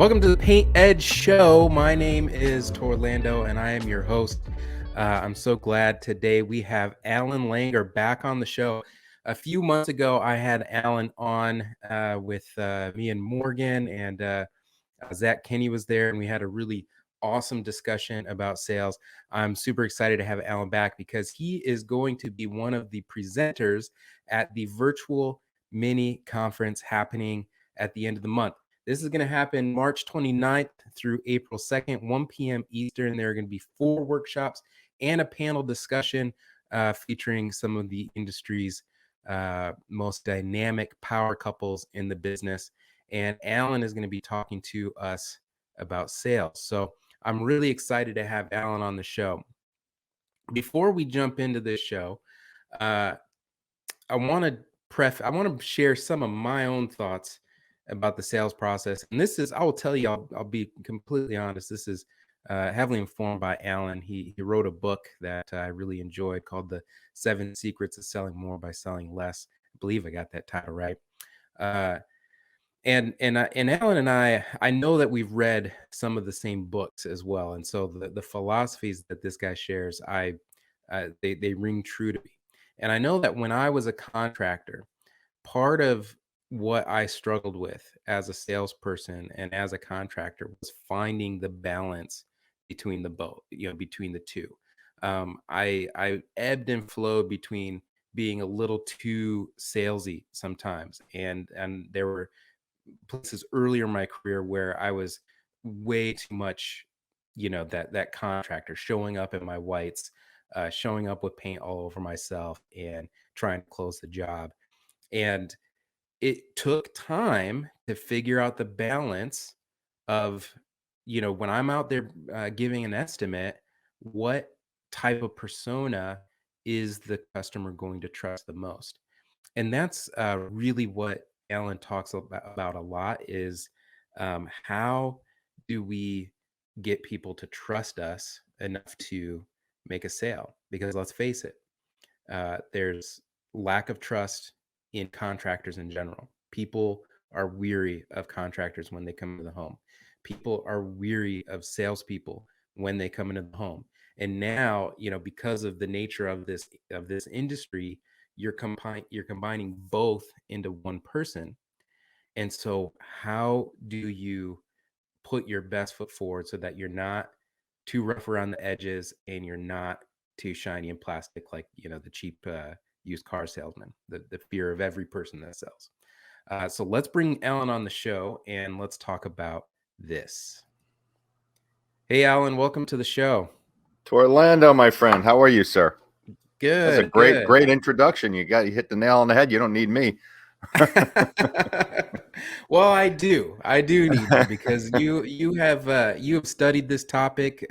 Welcome to the PaintED show. My name is Torlando and I am your host. I'm so glad today we have Allan Langer back on the show. A few months ago, I had Allan on with me and Morgan, and Zach Kenny was there, and we had a really awesome discussion about sales. I'm super excited to have Allan back because he is going to be one of the presenters at the virtual mini conference happening at the end of the month. This is going to happen March 29th through April 2nd, 1 p.m. Eastern. There are going to be 4 workshops and a panel discussion featuring some of the industry's most dynamic power couples in the business. And Allan is going to be talking to us about sales. So I'm really excited to have Allan on the show. Before we jump into this show, I want to share some of my own thoughts about the sales process. And this is, I will tell you, I'll be completely honest. This is heavily informed by Allan. He wrote a book that I really enjoyed called The 7 Secrets of Selling More by Selling Less. I believe I got that title right. And Allan and I know that we've read some of the same books as well. And so the philosophies that this guy shares, they ring true to me. And I know that when I was a contractor, part of what I struggled with as a salesperson and as a contractor was finding the balance between between the two. I ebbed and flowed between being a little too salesy sometimes, and there were places earlier in my career where I was way too much, that contractor, showing up in my whites, showing up with paint all over myself and trying to close the job. And it took time to figure out the balance of, when I'm out there giving an estimate, what type of persona is the customer going to trust the most? And that's really what Allan talks about a lot is how do we get people to trust us enough to make a sale? Because let's face it, there's lack of trust in contractors in general. People are weary of contractors when they come into the home. People are weary of salespeople when they come into the home. And now, because of the nature of this industry, you're combining both into one person. And so how do you put your best foot forward so that you're not too rough around the edges and you're not too shiny and plastic like the cheap used car salesman, the fear of every person that sells. So let's bring Allan on the show and let's talk about this. Hey Allan, welcome to the show. Torlando, my friend, how are you, sir? Good. That's a great introduction. You hit the nail on the head. You don't need me. Well, I do need you because you have studied this topic.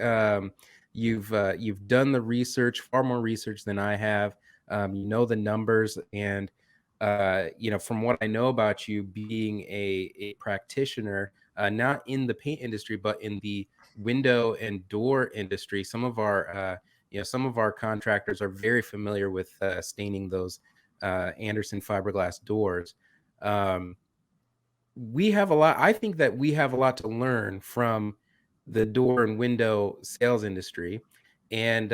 You've done the research, far more research than I have. You know the numbers, and from what I know about you, being a practitioner, not in the paint industry, but in the window and door industry. Some of our contractors are very familiar with staining those Anderson fiberglass doors. I think that we have a lot to learn from the door and window sales industry, and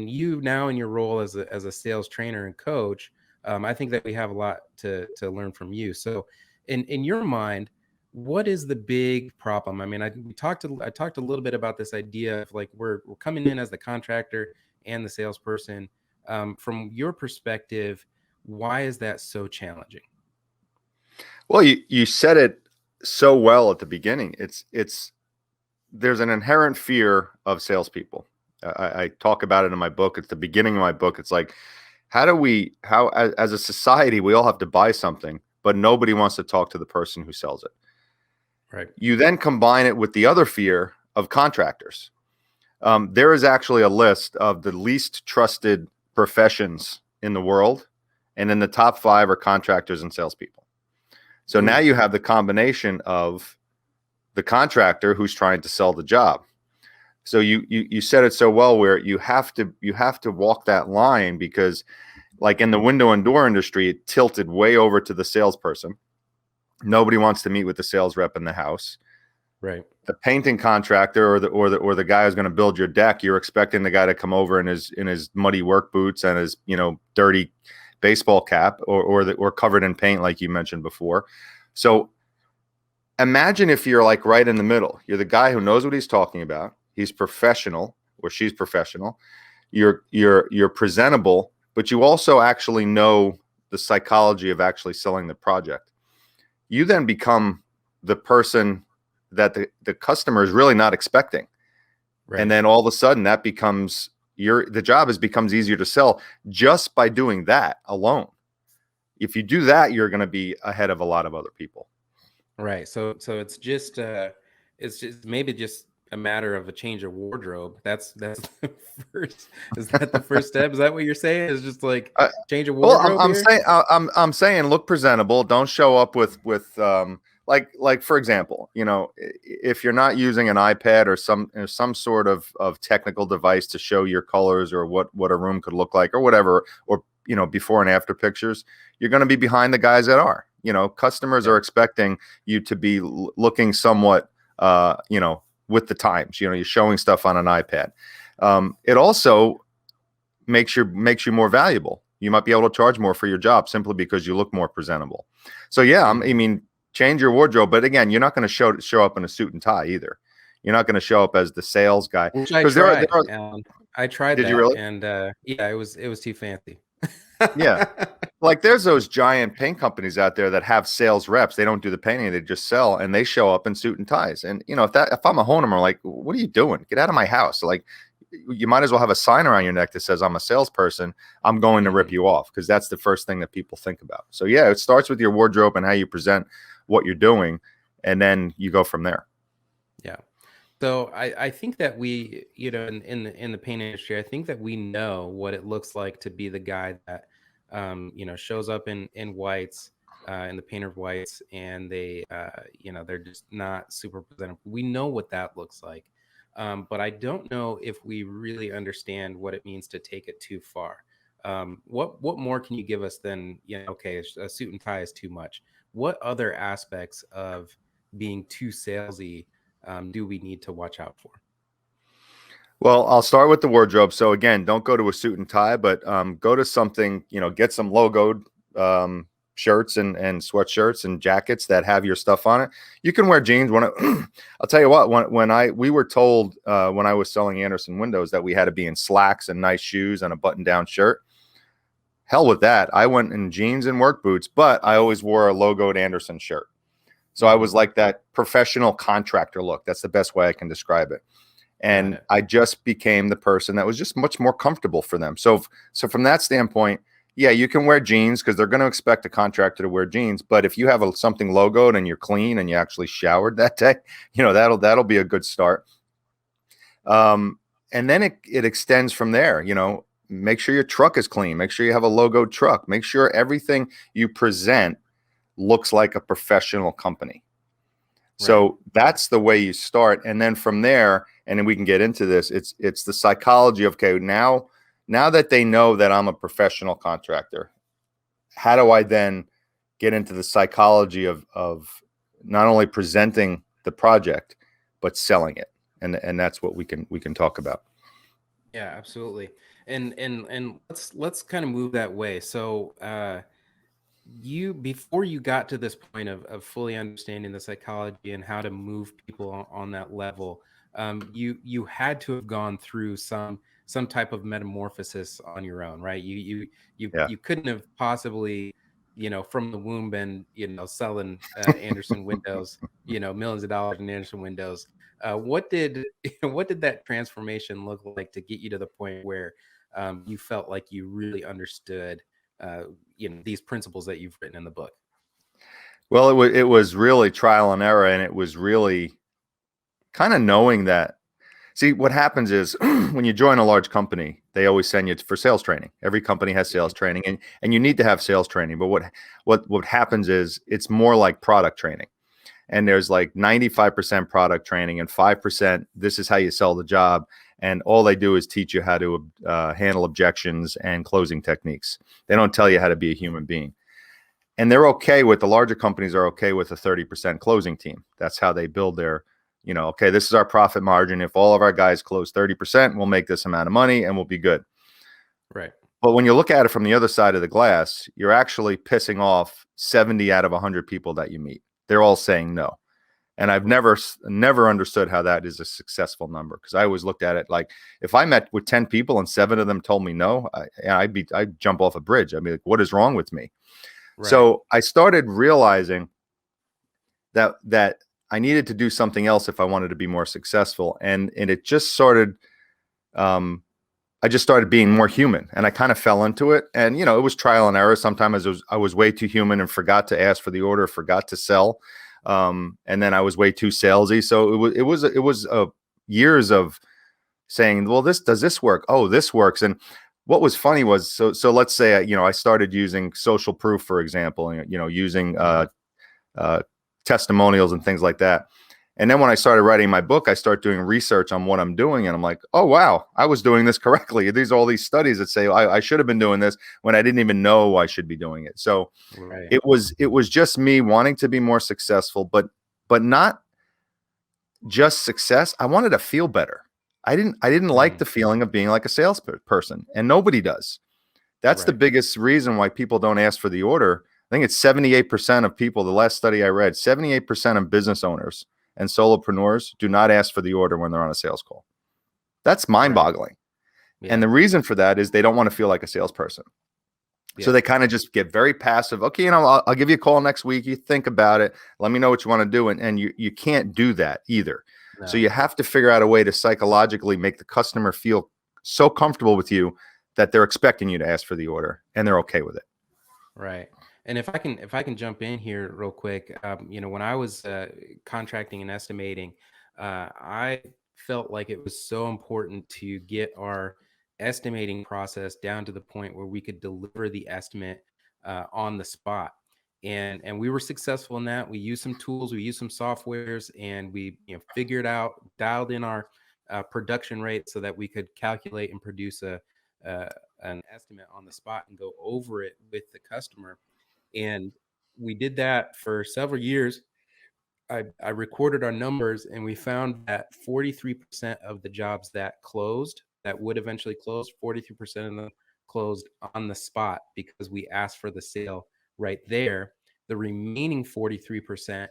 you now in your role as a sales trainer and coach, I think that we have a lot to learn from you. So, in your mind, what is the big problem? I mean, I talked a little bit about this idea of like we're coming in as the contractor and the salesperson. From your perspective, why is that so challenging? Well, you said it so well at the beginning. There's an inherent fear of salespeople. I talk about it in my book. It's the beginning of my book. It's like, as a society, we all have to buy something, but nobody wants to talk to the person who sells it. Right. You then combine it with the other fear of contractors. There is actually a list of the least trusted professions in the world, and in the top 5 are contractors and salespeople. So now you have the combination of the contractor who's trying to sell the job. So you said it so well, where you have to walk that line, because like in the window and door industry, it tilted way over to the salesperson. Nobody wants to meet with the sales rep in the house. Right. The painting contractor or the guy who's going to build your deck, you're expecting the guy to come over in his muddy work boots and his dirty baseball cap or covered in paint like you mentioned before. So imagine if you're like right in the middle. You're the guy who knows what he's talking about. He's professional or she's professional. You're presentable, but you also actually know the psychology of actually selling the project. You then become the person that the customer is really not expecting. Right. And then all of a sudden that becomes the job becomes easier to sell just by doing that alone. If you do that, you're going to be ahead of a lot of other people. Right. So it's just maybe just a matter of a change of wardrobe. That's the first. Is that the first step? Is that what you're saying? Is just like Uh, change of well, wardrobe here? I'm saying look presentable. Don't show up with like for example, if you're not using an iPad or some sort of technical device to show your colors or what a room could look like or whatever, or before and after pictures, you're going to be behind the guys that are. Customers are expecting you to be looking somewhat with the times. You're showing stuff on an iPad. It also makes you more valuable. You might be able to charge more for your job simply because you look more presentable. So yeah, I mean, change your wardrobe, but again, you're not going to show up in a suit and tie either. You're not going to show up as the sales guy. Which I Because tried. I tried Did you that, really? and yeah, it was too fancy. Yeah. Like there's those giant paint companies out there that have sales reps. They don't do the painting; they just sell, and they show up in suit and ties. And if I'm a homeowner, like, what are you doing? Get out of my house! Like, you might as well have a sign around your neck that says, "I'm a salesperson. I'm going to rip you off," because that's the first thing that people think about. So yeah, it starts with your wardrobe and how you present what you're doing, and then you go from there. Yeah. So I think that we, in the paint industry, I think that we know what it looks like to be the guy that, shows up in whites, in the painter whites, and they're just not super presentable. We know what that looks like, but I don't know if we really understand what it means to take it too far. What more can you give us than, okay, a suit and tie is too much. What other aspects of being too salesy do we need to watch out for? Well, I'll start with the wardrobe. So again, don't go to a suit and tie, but go to something, get some logoed shirts and sweatshirts and jackets that have your stuff on it. You can wear jeans. I'll tell you what, we were told when I was selling Andersen windows that we had to be in slacks and nice shoes and a button-down shirt. Hell with that. I went in jeans and work boots, but I always wore a logoed Andersen shirt. So I was like that professional contractor look. That's the best way I can describe it. And I just became the person that was just much more comfortable for them. So from that standpoint, yeah, you can wear jeans because they're going to expect a contractor to wear jeans. But if you have something logoed and you're clean and you actually showered that day, that'll be a good start. And then it extends from there. Make sure your truck is clean. Make sure you have a logoed truck. Make sure everything you present looks like a professional company. Right. So that's the way you start. And then from there, and then we can get into this, it's the psychology of, okay, now that they know that I'm a professional contractor, how do I then get into the psychology of not only presenting the project, but selling it? And that's what we can talk about. Yeah, absolutely. And let's kind of move that way. So before you got to this point of fully understanding the psychology and how to move people on that level, you had to have gone through some type of metamorphosis on your own, right? You couldn't have possibly, from the womb been, selling Andersen windows, millions of dollars in Andersen windows. What did what did that transformation look like to get you to the point where you felt like you really understood these principles that you've written in the book? Well, it was really trial and error, and it was really kind of knowing that. See, what happens is when you join a large company, they always send you for sales training. Every company has sales training, and you need to have sales training. But what happens is it's more like product training. And there's like 95% product training and 5% this is how you sell the job. And all they do is teach you how to handle objections and closing techniques. They don't tell you how to be a human being. And they're okay with, the larger companies are okay with a 30% closing team. That's how they build their Okay, this is our profit margin. If all of our guys close 30%, we'll make this amount of money and we'll be good. Right. But when you look at it from the other side of the glass, you're actually pissing off 70 out of 100 people that you meet. They're all saying no. And I've Right. never understood how that is a successful number, because I always looked at it like, if I met with 10 people and 7 of them told me no, I'd jump off a bridge. I'd be like, what is wrong with me? Right. So I started realizing that I needed to do something else if I wanted to be more successful. And it just started, I just started being more human, and I kind of fell into it. And, it was trial and error. Sometimes I was way too human and forgot to ask for the order, forgot to sell. And then I was way too salesy. So it was years of saying, well, does this work? Oh, this works. And what was funny was, so let's say, I started using social proof, for example, and, using, Mhm. testimonials and things like that. And then when I started writing my book, I start doing research on what I'm doing, and I'm like, oh wow, I was doing this correctly. These are all these studies that say I should have been doing this when I didn't even know I should be doing it. So Right. it was just me wanting to be more successful, but not just success. I wanted to feel better. I didn't like Mm. the feeling of being like a salesperson, and nobody does. That's the Right. biggest reason why people don't ask for the order. I think it's 78% of people, the last study I read, 78% of business owners and solopreneurs do not ask for the order when they're on a sales call. That's Right. mind-boggling. And Yeah. the reason for that is they don't want to feel like a salesperson. So Yeah. they kind of just get very passive. Okay, I'll give you a call next week. You think about it. Let me know what you want to do. And you can't do that either. So No. you have to figure out a way to psychologically make the customer feel so comfortable with you that they're expecting you to ask for the order and they're okay with it. Right. And if I can jump in here real quick, when I was contracting and estimating, I felt like it was so important to get our estimating process down to the point where we could deliver the estimate on the spot. And we were successful in that. We used some tools, we used some softwares, and we figured out, dialed in our production rate so that we could calculate and produce uh, an estimate on the spot and go over it with the customer. And we did that for several years. I recorded our numbers, and we found that 43% of the jobs that closed, that would eventually close, 43% of them closed on the spot because we asked for the sale right there. The remaining 43%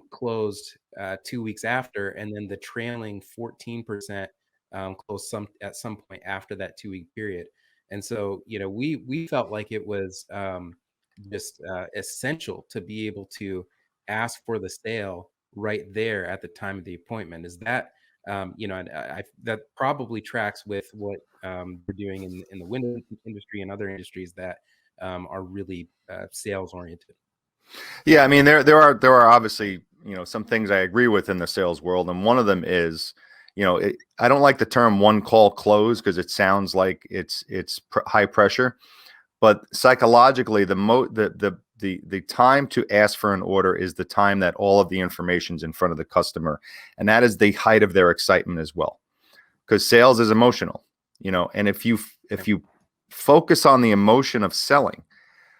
closed 2 weeks after, and then the trailing 14% closed at some point after that 2 week period. And so, we felt like it was just essential to be able to ask for the sale right there at the time of the appointment. Is that and that probably tracks with what we're doing in the window industry and other industries that are really sales oriented. Yeah, I mean there are obviously, some things I agree with in the sales world, and one of them is, I don't like the term one call close because it sounds like it's high pressure. But psychologically, the time to ask for an order is the time that all of the information's in front of the customer, and that is the height of their excitement as well. Because sales is emotional, and if you focus on the emotion of selling,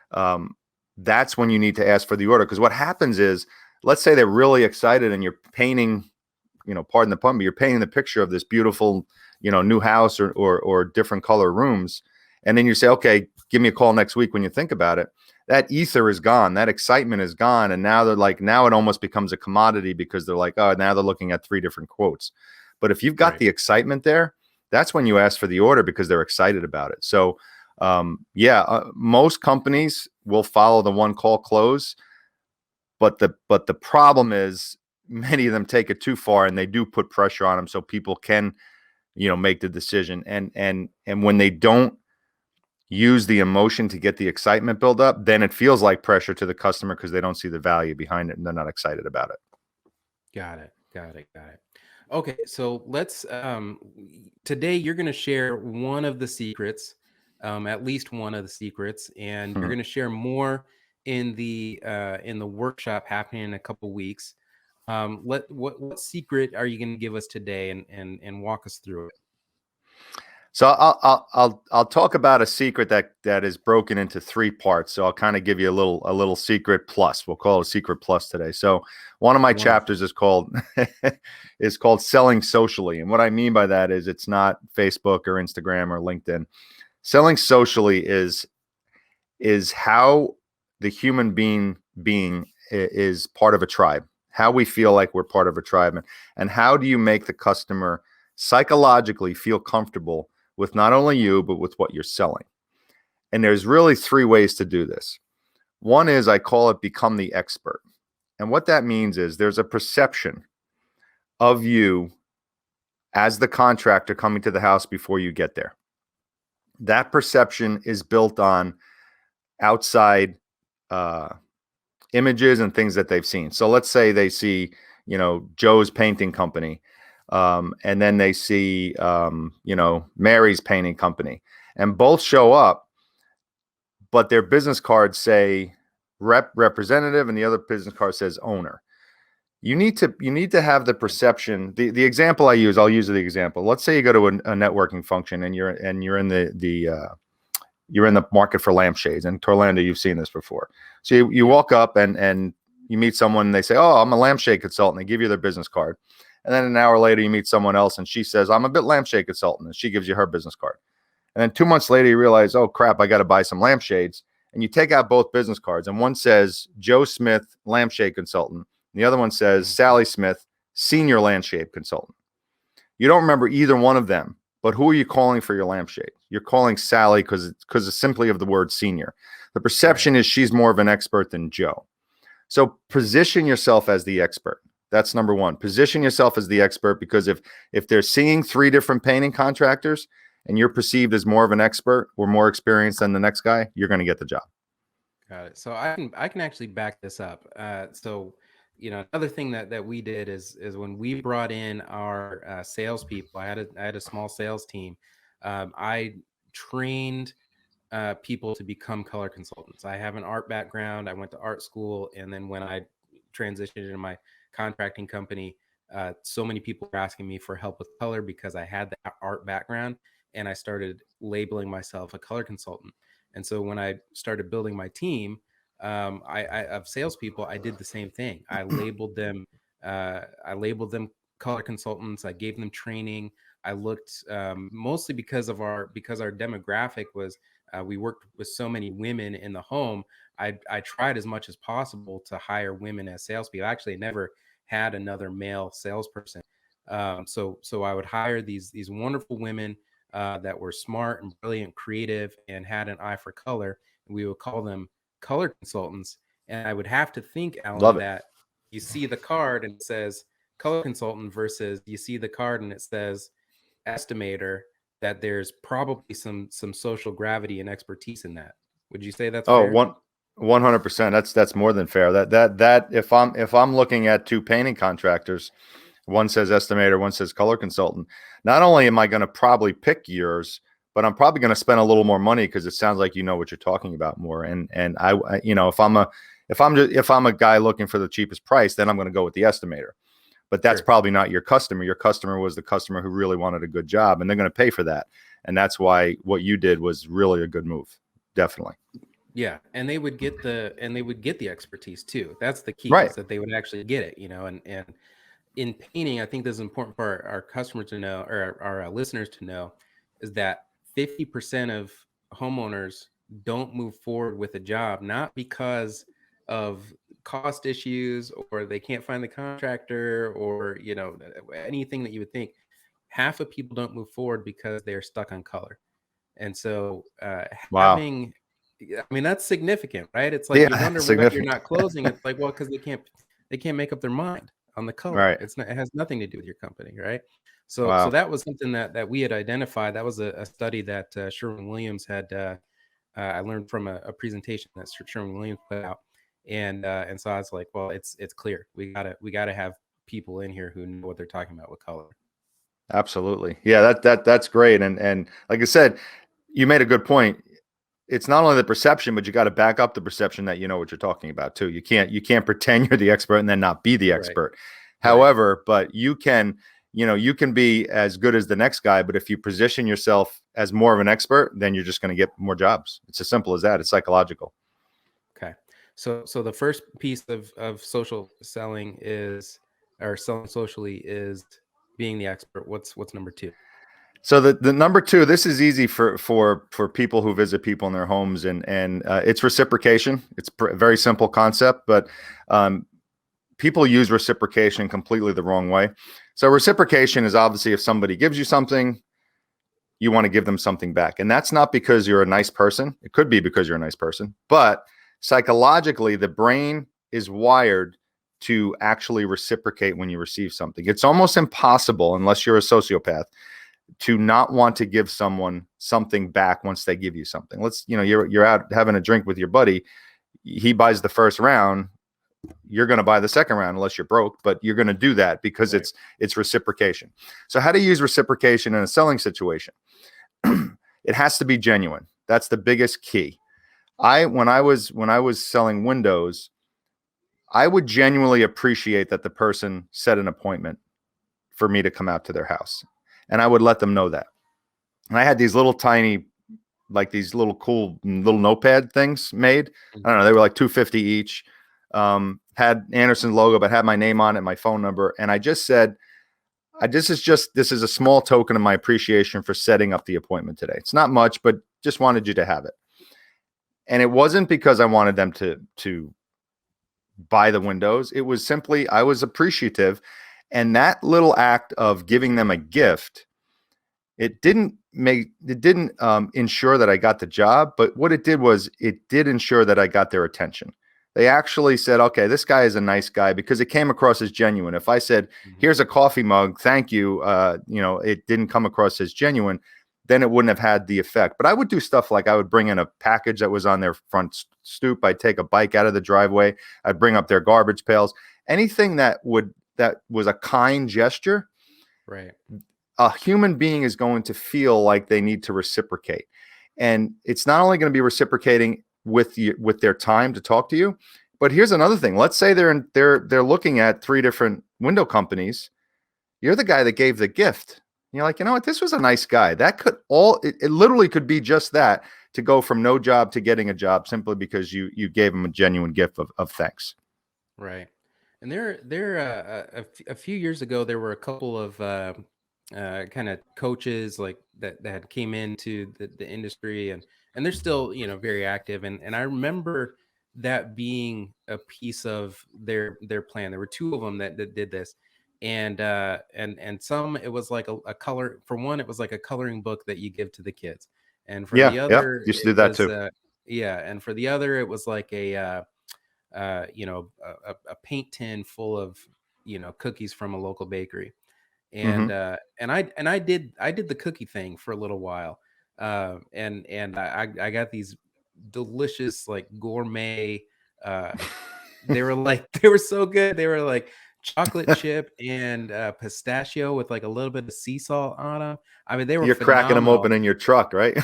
um, that's when you need to ask for the order. Because what happens is, let's say they're really excited and you're painting, pardon the pun, but you're painting the picture of this beautiful, new house or different color rooms. And then you say, okay, give me a call next week when you think about it. That ether is gone. That excitement is gone. And now they're like, now it almost becomes a commodity because they're like, oh, now they're looking at 3 different quotes. But if you've got Right. the excitement there, that's when you ask for the order because they're excited about it. So, yeah, most companies will follow the one call close, but the problem is many of them take it too far and they do put pressure on them so people can, make the decision. And when they don't use the emotion to get the excitement build up, then it feels like pressure to the customer because they don't see the value behind it and they're not excited about it. Got it. Got it. Got it. Okay, so let's today you're going to share one of the secrets, at least one of the secrets, and you're Hmm. going to share more in the workshop happening in a couple weeks. What secret are you going to give us today, and walk us through it? So I'll talk about a secret that is broken into three parts. So I'll kind of give you a little secret plus. We'll call it a secret plus today. So one of my Wonderful. chapters is called is called selling socially, and what I mean by that is it's not Facebook or Instagram or LinkedIn. Selling socially is how the human being is part of a tribe. How we feel like we're part of a tribe, and how do you make the customer psychologically feel comfortable with not only you, but with what you're selling. And there's really three ways to do this. One is I call it become the expert. And what that means is there's a perception of you as the contractor coming to the house before you get there. That perception is built on outside images and things that they've seen. So let's say they see, Joe's painting company. And then they see, Mary's painting company, and both show up, but their business cards say representative, and the other business card says owner. You need to have the perception. The example I'll use the example. Let's say you go to a networking function, and you're in you're in the market for lampshades. And Torlando, you've seen this before. So you walk up and you meet someone, and they say, "Oh, I'm a lampshade consultant." They give you their business card. And then an hour later, you meet someone else, and she says, "I'm a bit lampshade consultant," and she gives you her business card. And then 2 months later, you realize, "Oh crap, I got to buy some lampshades." And you take out both business cards, and one says Joe Smith, lampshade consultant, and the other one says Sally Smith, senior lampshade consultant. You don't remember either one of them, but who are you calling for your lampshade? You're calling Sally because it's simply of the word senior. The perception is she's more of an expert than Joe. So position yourself as the expert. That's number one. Position yourself as the expert, because if they're seeing three different painting contractors and you're perceived as more of an expert or more experienced than the next guy, you're going to get the job. Got it. So I can actually back this up. So another thing that we did is when we brought in our salespeople. I had a small sales team. I trained people to become color consultants. I have an art background. I went to art school, and then when I transitioned into my contracting company, so many people were asking me for help with color because I had that art background, and I started labeling myself a color consultant. And so when I started building my team of salespeople, I did the same thing. I labeled them. I labeled them color consultants. I gave them training. I looked mostly because our demographic was we worked with so many women in the home. I tried as much as possible to hire women as salespeople. I actually never had another male salesperson. So I would hire these wonderful women that were smart and brilliant, creative, and had an eye for color. And we would call them color consultants. And I would have to think, Alan, Love it. that you see the card and it says color consultant versus you see the card and it says estimator, that there's probably some social gravity and expertise in that. Would you say that's Oh, fair? 100%. That's more than fair. That if I'm looking at two painting contractors, one says estimator, one says color consultant. Not only am I going to probably pick yours, but I'm probably going to spend a little more money because it sounds like you know what you're talking about more. And if I'm a guy looking for the cheapest price, then I'm going to go with the estimator. But that's Sure. probably not your customer. Your customer was the customer who really wanted a good job, and they're going to pay for that. And that's why what you did was really a good move. Definitely. Yeah, and they would get the expertise too. That's the key, Right. is that they would actually get it, and in painting, I think this is important for our customers to know, or our listeners to know, is that 50% of homeowners don't move forward with a job, not because of cost issues or they can't find the contractor or anything that you would think. Half of people don't move forward because they're stuck on color. And so Wow. having I mean, that's significant, right? It's like you Yeah. wonder why you're Significant. not closing. It's like, well, because they can't make up their mind on the color. Right. It has nothing to do with your company, right? So Wow. that was something that we had identified. That was a study that Sherwin-Williams had. I learned from a presentation that Sherwin-Williams put out, and so I was like, well, it's clear. We gotta have people in here who know what they're talking about with color. Absolutely. Yeah, that's great. And like I said, you made a good point. It's not only the perception, but you got to back up the perception that you know what you're talking about too. You can't pretend you're the expert and then not be the Right. expert. Right. However, but you can you can be as good as the next guy, but if you position yourself as more of an expert, then you're just going to get more jobs. It's as simple as that. It's psychological. Okay. So the first piece of social selling is, or selling socially, is being the expert. What's number two? So the number two, this is easy for people who visit people in their homes, and it's reciprocation. It's a very simple concept, but people use reciprocation completely the wrong way. So reciprocation is obviously if somebody gives you something, you want to give them something back. And that's not because you're a nice person. It could be because you're a nice person, but psychologically, the brain is wired to actually reciprocate when you receive something. It's almost impossible, unless you're a sociopath, to not want to give someone something back once they give you something. You're out having a drink with your buddy. He buys the first round. You're going to buy the second round unless you're broke, but you're going to do that because Right. it's reciprocation. So how to use reciprocation in a selling situation? It has to be genuine. That's the biggest key. When I was selling windows, I would genuinely appreciate that the person set an appointment for me to come out to their house, and I would let them know that. And I had these little tiny, like these little cool little notepad things made. I don't know, they were like $250 each. Had Anderson's logo, but had my name on it, my phone number, and I just said, this is a small token of my appreciation for setting up the appointment today. It's not much, but just wanted you to have it. And it wasn't because I wanted them to buy the windows. It was simply I was appreciative, and that little act of giving them a gift, it didn't ensure that I got the job, but what it did was it did ensure that I got their attention. They actually said, okay, this guy is a nice guy, because it came across as genuine. If I said, here's a coffee mug, thank you, it didn't come across as genuine, then it wouldn't have had the effect. But I would do stuff like I would bring in a package that was on their front stoop. I'd take a bike out of the driveway. I'd bring up their garbage pails. Anything that was a kind gesture. Right. A human being is going to feel like they need to reciprocate. And it's not only going to be reciprocating with their time to talk to you, but here's another thing. Let's say they're looking at 3 different window companies. You're the guy that gave the gift. You're like, you know what? This was a nice guy. That could it literally could be just that, to go from no job to getting a job simply because you gave him a genuine gift of thanks. Right. And a few years ago, there were a couple of kind of coaches like that had came into the industry, and they're still, very active. And I remember that being a piece of their plan. There were 2 of them that did this. And some, it was like a color. For one, it was like a coloring book that you give to the kids. And for the Yeah. other, Used to it do that was, too. yeah. And for the other, it was like a paint tin full of, cookies from a local bakery. Mm-hmm. And I did the cookie thing for a little while. And I got these delicious, like, gourmet, uh they were so good. They were like chocolate chip and pistachio with like a little bit of sea salt on them. I mean, they were You're cracking them phenomenal. open in your truck, right?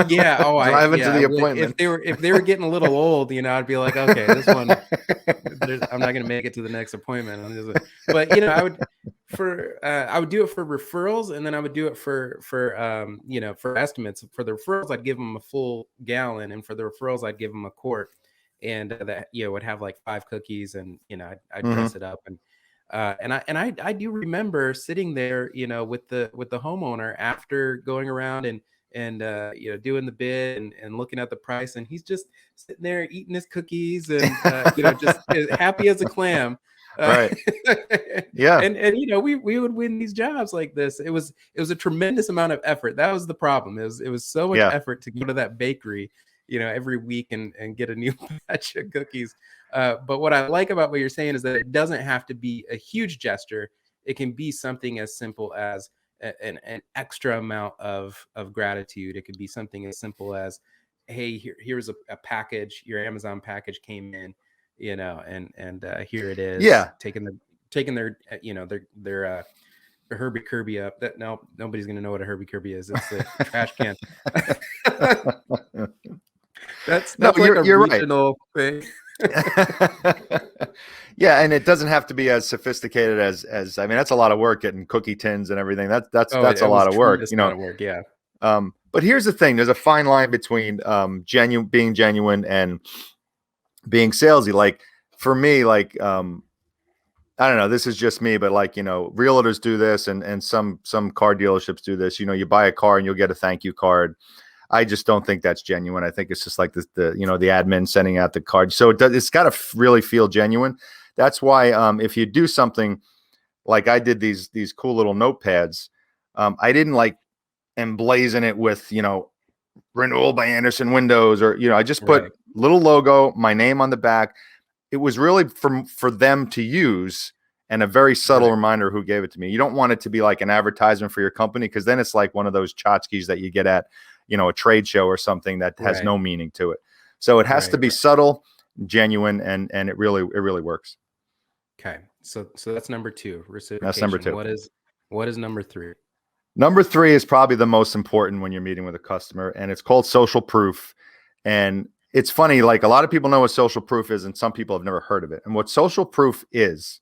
Yeah. Oh, Driving to I the would, if appointment. they were getting a little old, I'd be like, okay, this one, I'm not going to make it to the next appointment. But I would do it for referrals, and then I would do it for estimates. For the referrals, I'd give them a full gallon, and for the referrals, I'd give them a quart, and that would have like 5 cookies, and I'd Mm-hmm. dress it up, and I do remember sitting there, with the homeowner after going around and doing the bid and looking at the price, and he's just sitting there eating his cookies and just as happy as a clam. uh, Right. Yeah. and we would win these jobs like this. It was a tremendous amount of effort. That was the problem. It was so much Yeah. effort to go to that bakery every week and get a new batch of cookies. But what I like about what you're saying is that it doesn't have to be a huge gesture. It can be something as simple as an extra amount of gratitude. It could be something as simple as, hey, here's a package. Your Amazon package came in, and here it is. Yeah. Taking their their Herbie Kirby up. That no, nobody's gonna know what a Herbie Kirby is. It's the trash can. No, That's like a you're right. regional thing. Yeah, and it doesn't have to be as sophisticated as I mean, that's a lot of work getting cookie tins and everything. Oh, That's a it was lot of work, tremendous amount of work. Yeah. But here's the thing: there's a fine line between being genuine and being salesy. Like for me, like I don't know, this is just me, but like, realtors do this and some car dealerships do this. You buy a car and you'll get a thank you card. I just don't think that's genuine. I think it's just like the admin sending out the card. So it's got to really feel genuine. That's why if you do something like I did these cool little notepads, I didn't like emblazon it with, renewal by Anderson Windows, or, I just put Right. little logo, my name on the back. It was really for them to use, and a very subtle Right. reminder who gave it to me. You don't want it to be like an advertisement for your company, because then it's like one of those tchotchkes that you get at, a trade show or something that has Right. no meaning to it. So it has to Right. be subtle, genuine, and it really works. Okay. So that's number two, That's number reciprocation. two. What is number three? Number three is probably the most important when you're meeting with a customer, and it's called social proof. And it's funny, like a lot of people know what social proof is, and some people have never heard of it. And what social proof is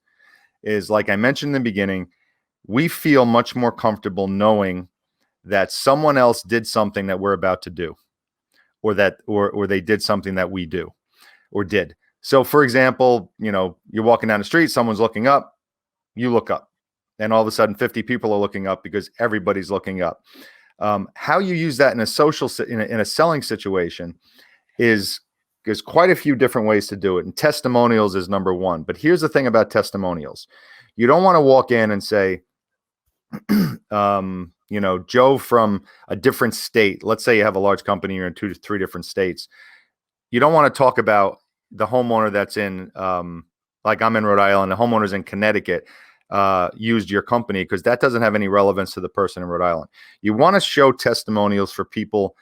like I mentioned in the beginning, we feel much more comfortable knowing that someone else did something that we're about to do, or they did something that we do or did. So for example, you're walking down the street, someone's looking up, you look up, and all of a sudden 50 people are looking up because everybody's looking up. How you use that in a in a selling situation is there's quite a few different ways to do it. And testimonials is number one. But here's the thing about testimonials. You don't want to walk in and say, Joe from a different state. Let's say you have a large company, you're in 2 to 3 different states. You don't want to talk about the homeowner that's in, like I'm in Rhode Island, the homeowners in Connecticut used your company, because that doesn't have any relevance to the person in Rhode Island. You want to show testimonials for people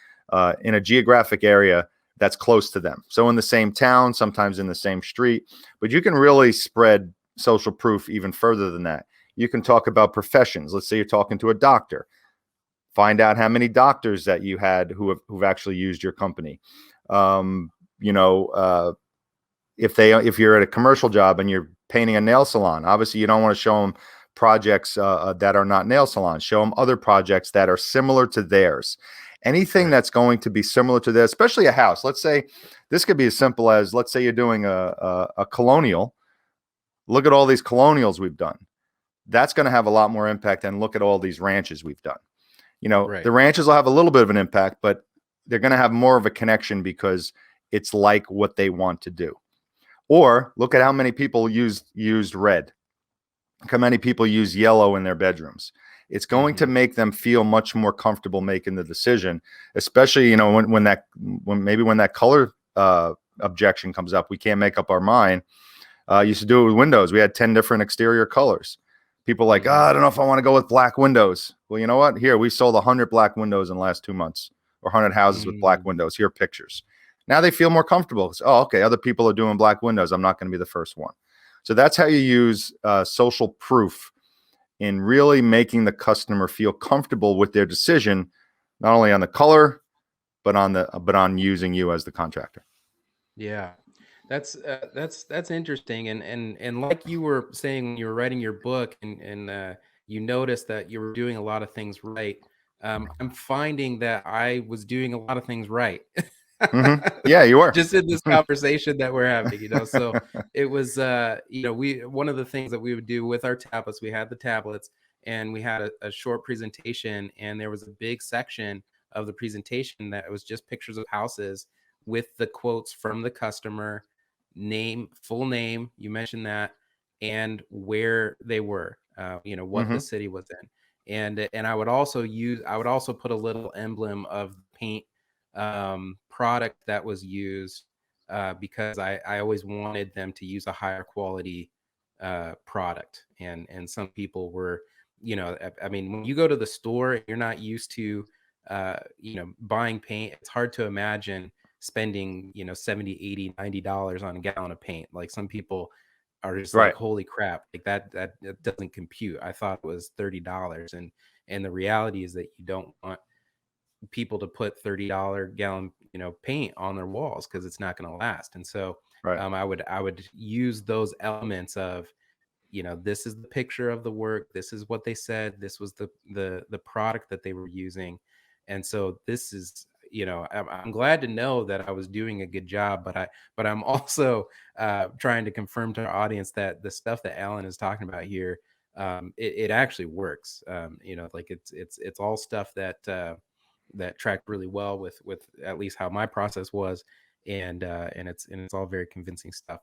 in a geographic area that's close to them. So in the same town, sometimes in the same street, but you can really spread social proof even further than that. You can talk about professions. Let's say you're talking to a doctor. Find out how many doctors that you had who've actually used your company. Um, if you're at a commercial job and you're painting a nail salon, obviously you don't want to show them projects that are not nail salons. Show them other projects that are similar to theirs. Anything Right. that's going to be similar to this, especially a house. Let's say this could be as simple as, let's say you're doing a colonial. Look at all these colonials we've done. That's going to have a lot more impact than look at all these ranches we've done. Right. The ranches will have a little bit of an impact, but they're going to have more of a connection because it's like what they want to do. Or look at how many people used red. How many people use yellow in their bedrooms. It's going to Mm-hmm. make them feel much more comfortable making the decision, especially when that color objection comes up. We can't make up our mind. Used to do it with windows. We had 10 different exterior colors. People like, Mm-hmm. I don't know if I want to go with black windows. Well, you know what? Here, we sold 100 black windows in the last 2 months, or 100 houses with black Mm-hmm. windows. Here are pictures. Now they feel more comfortable. Oh, okay, other people are doing black windows. I'm not going to be the first one. So that's how you use social proof in really making the customer feel comfortable with their decision, not only on the color, but on using you as the contractor. Yeah. That's interesting, and like you were saying when you were writing your book, and you noticed that you were doing a lot of things right. I'm finding that I was doing a lot of things right. Yeah, you were. Just in this conversation that we're having. So it was, we one of the things that we would do with our tablets, we had the tablets, and we had a short presentation, and there was a big section of the presentation that was just pictures of houses with the quotes from the customer, name, full name, you mentioned that, and where they were, what the hmm city was in. And I would also put a little emblem of paint product that was used, because I always wanted them to use a higher quality product. And some people were, I mean, when you go to the store and you're not used to, buying paint, it's hard to imagine spending, 70, 80, $90 on a gallon of paint. Like some people are just like, Right. holy crap, like that doesn't compute. I thought it was $30. And the reality is that you don't want people to put $30 gallon, paint on their walls, because it's not going to last. And so Right. I would use those elements of, this is the picture of the work, this is what they said, this was the product that they were using. And so this is, I'm glad to know that I was doing a good job, but I'm also trying to confirm to our audience that the stuff that Alan is talking about here, it actually works. Like it's all stuff that tracked really well with at least how my process was, and it's all very convincing stuff.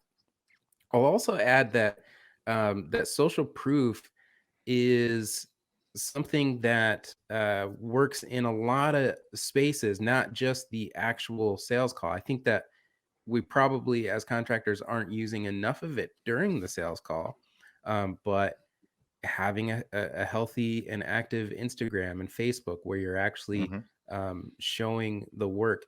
I'll also add that that social proof is something that works in a lot of spaces, not just the actual sales call. I think that we probably, as contractors, aren't using enough of it during the sales call, but having a healthy and active Instagram and Facebook where you're actually Hmm. showing the work.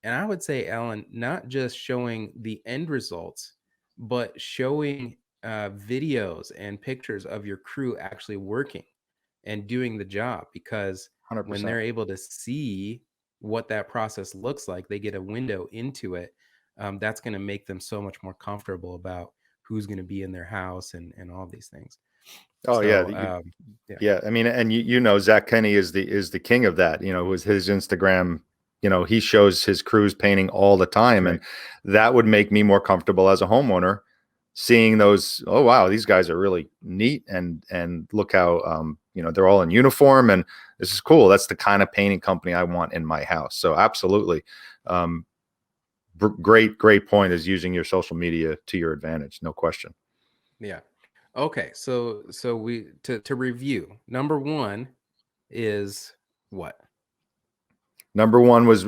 And I would say, Alan, not just showing the end results, but showing videos and pictures of your crew actually working and doing the job. Because when 100%. they're able to see what that process looks like, they get a window into it. That's going to make them so much more comfortable about who's going to be in their house and all these things. Oh yeah, So, yeah, yeah. I mean, and Zach Kenny is the king of that. With his Instagram, he shows his crews painting all the time, and right. that would make me more comfortable as a homeowner, seeing those. Oh wow, these guys are really neat, and look how they're all in uniform, and this is cool. That's the kind of painting company I want in my house. So absolutely, um, great point is using your social media to your advantage, no question. Yeah. Okay. So we to review. Number one is what? Number one was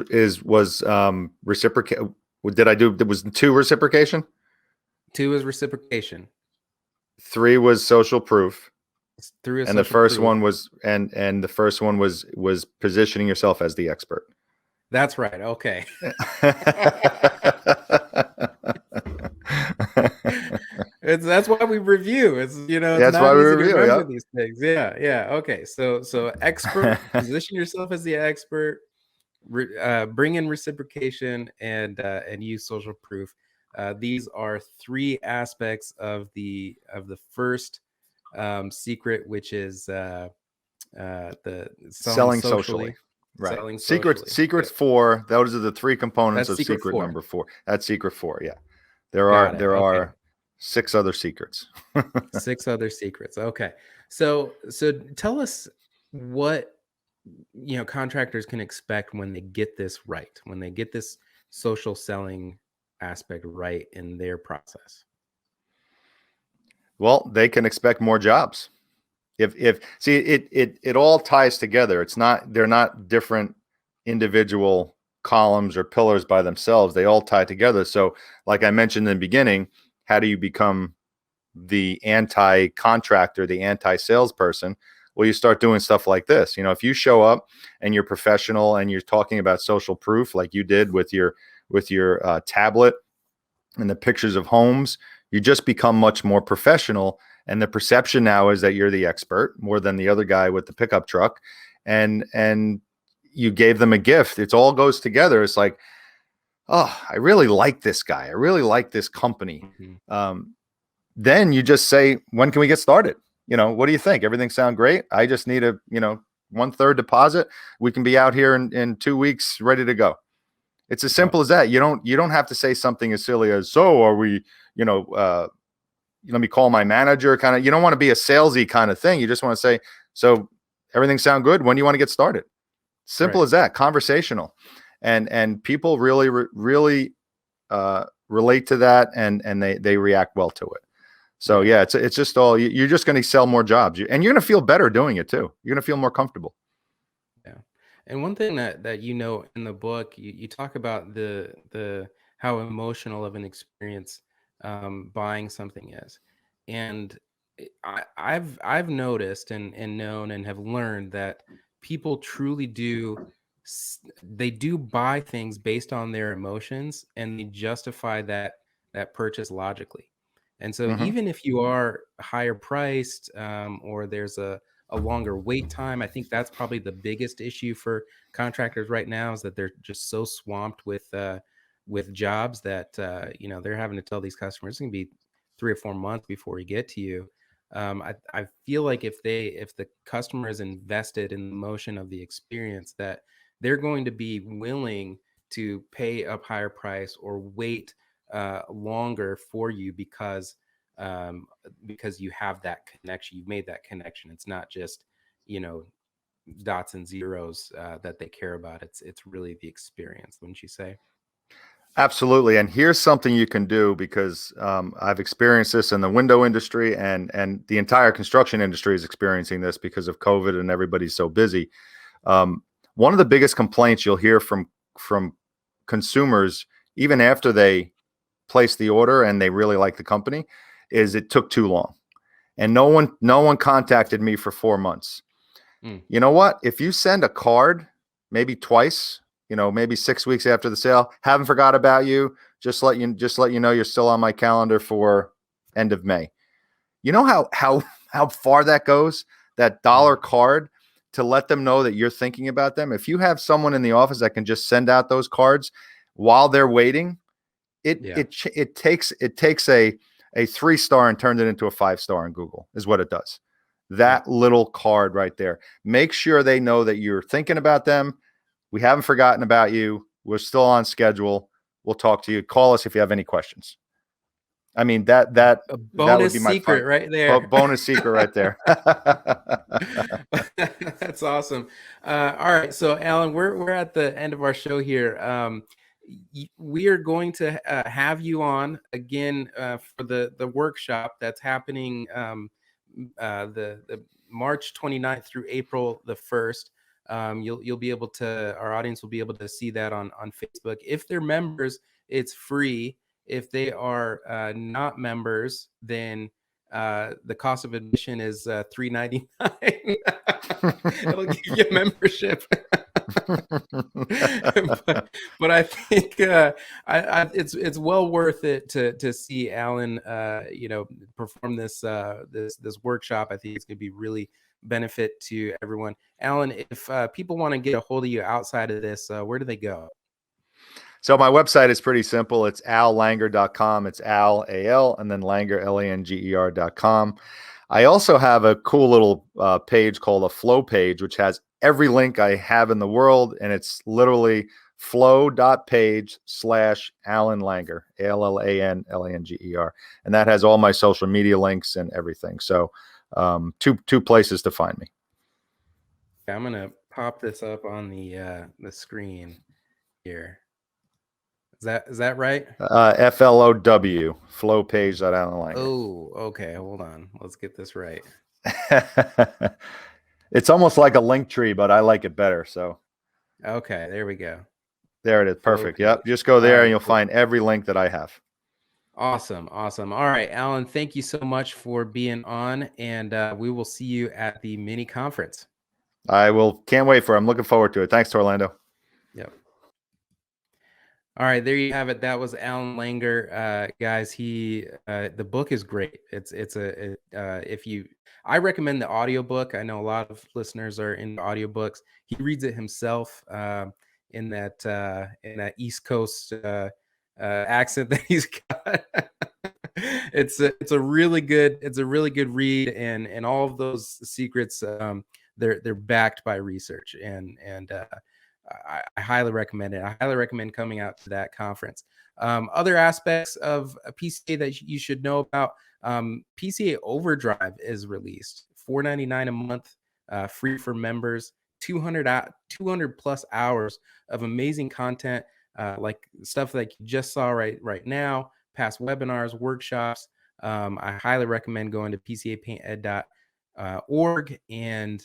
reciprocate. Did I do? There was two reciprocation. Two is reciprocation. Three was social proof, Through a and the social first proof. one was and the first one was positioning yourself as the expert. That's right. Okay. That's why we review. It's That's why not we easy to review. remember Yep. these things. Yeah. Yeah. Okay. So expert, position yourself as the expert, bring in reciprocation, and use social proof. These are three aspects of the first secret, which is the selling Selling socially. socially. Right. Selling Secret socially. secret Good. four. Those are the three components That's of secret secret four. number four. That's secret four. Yeah. There are Got it. there Okay. are six other secrets. Six other secrets. Okay. So tell us what contractors can expect when they get this right, when they get this social selling aspect right in their process. Well, they can expect more jobs. If see it all ties together. They're not different individual columns or pillars by themselves. They all tie together. So like I mentioned in the beginning, how do you become the anti-contractor, the anti-salesperson? Well, you start doing stuff like this. If you show up and you're professional and you're talking about social proof like you did with your tablet and the pictures of homes, you just become much more professional. And the perception now is that you're the expert more than the other guy with the pickup truck. And you gave them a gift. It all goes together. It's like, oh, I really like this guy. I really like this company. Mhm. Um, then you just say, when can we get started? What do you think? Everything sound great? I just need a, 1/3 deposit. We can be out here in 2 weeks, ready to go. It's as Yep. simple as that. You don't have to say something as silly as, so are we, you know, uh, let me call my manager kind of. You don't want to be a salesy kind of thing. You just want to say, so everything sound good? When do you want to get started? Simple Right. as that, conversational. And people really relate to that, and they react well to it. So Yeah. yeah, it's just all, you're just going to sell more jobs, and you're going to feel better doing it too. You're going to feel more comfortable. Yeah. And one thing that in the book, you talk about the how emotional of an experience buying something is. And I've noticed and known and have learned that people truly do they do buy things based on their emotions, and they justify that purchase logically. And so Hmm. even if you are higher priced, or there's a longer wait time. I think that's probably the biggest issue for contractors right now, is that they're just so swamped with jobs that they're having to tell these customers it's going to be 3 or 4 months before we get to you. I feel like if the customer is invested in the motion of the experience, that they're going to be willing to pay a higher price or wait longer for you because you have that connection. You've made that connection. It's not just you know dots and zeros that they care about. It's really the experience, wouldn't you say? Absolutely. And here's something you can do because I've experienced this in the window industry, and the entire construction industry is experiencing this because of COVID and everybody's so busy. One of the biggest complaints you'll hear from consumers, even after they place the order and they really like the company, is it took too long. And no one contacted me for 4 months. Mm, You know what? If you send a card maybe twice, maybe 6 weeks after the sale, haven't forgot about you. Just let you know you're still on my calendar for end of May. You know how far that goes? That dollar mhm. card, to let them know that you're thinking about them. If you have someone in the office that can just send out those cards while they're waiting, it Yeah. it it takes a 3-star and turns it into a 5-star in Google, is what it does. Yeah. That little card right there. Make sure they know that you're thinking about them. We haven't forgotten about you. We're still on schedule. We'll talk to you. Call us if you have any questions. I mean, A that would be bonus my secret fun right there. bonus secret right there. That's awesome. All right, so Alan, we're at the end of our show here. We are going to have you on again for the workshop that's happening the March 29th through April the 1st. You'll be able to, our audience will be able to see that on Facebook. If they're members, it's free. If they are not members, then the cost of admission is $3.99. It'll give you a membership. but I think it's well worth it to see Alan perform this workshop. I think it's going to be really benefit to everyone. Alan, if people want to get a hold of you outside of this, where do they go? So my website is pretty simple. It's allanger.com. It's Al, A-L, and then Langer, Langer.com. I also have a cool little page called a flow page, which has every link I have in the world. And it's literally flow.page/Allan Langer, ALLANLANGER. And that has all my social media links and everything. So two places to find me. I'm gonna pop this up on the screen here. Is that right? FLOW, flowpage.AllanLanger. Oh, okay. Hold on. Let's get this right. It's almost like a link tree, but I like it better. So Okay, there we go. there it is. Flow Perfect. Yep. page. Just go All there and right, you'll cool. find every link that I have. Awesome, awesome. All right, Alan, thank you so much for being on, and we will see you at the mini conference. Can't wait for it. I'm looking forward to it. Thanks, Orlando. Yep. All right, there you have it. That was Allan Langer, guys. The book is great. If you, I recommend the audiobook. I know a lot of listeners are into audiobooks. He reads it himself in that East Coast accent that he's got. It's a really good read, and all of those secrets they're backed by research, and I highly recommend it. I highly recommend coming out to that conference. Other aspects of a PCA that you should know about: PCA Overdrive is released, $4.99 a month, free for members. 200 plus hours of amazing content, like stuff like you just saw right now, past webinars, workshops. I highly recommend going to PCAPaintEd.org and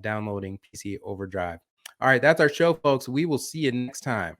downloading PCA Overdrive. All right, that's our show, folks. We will see you next time.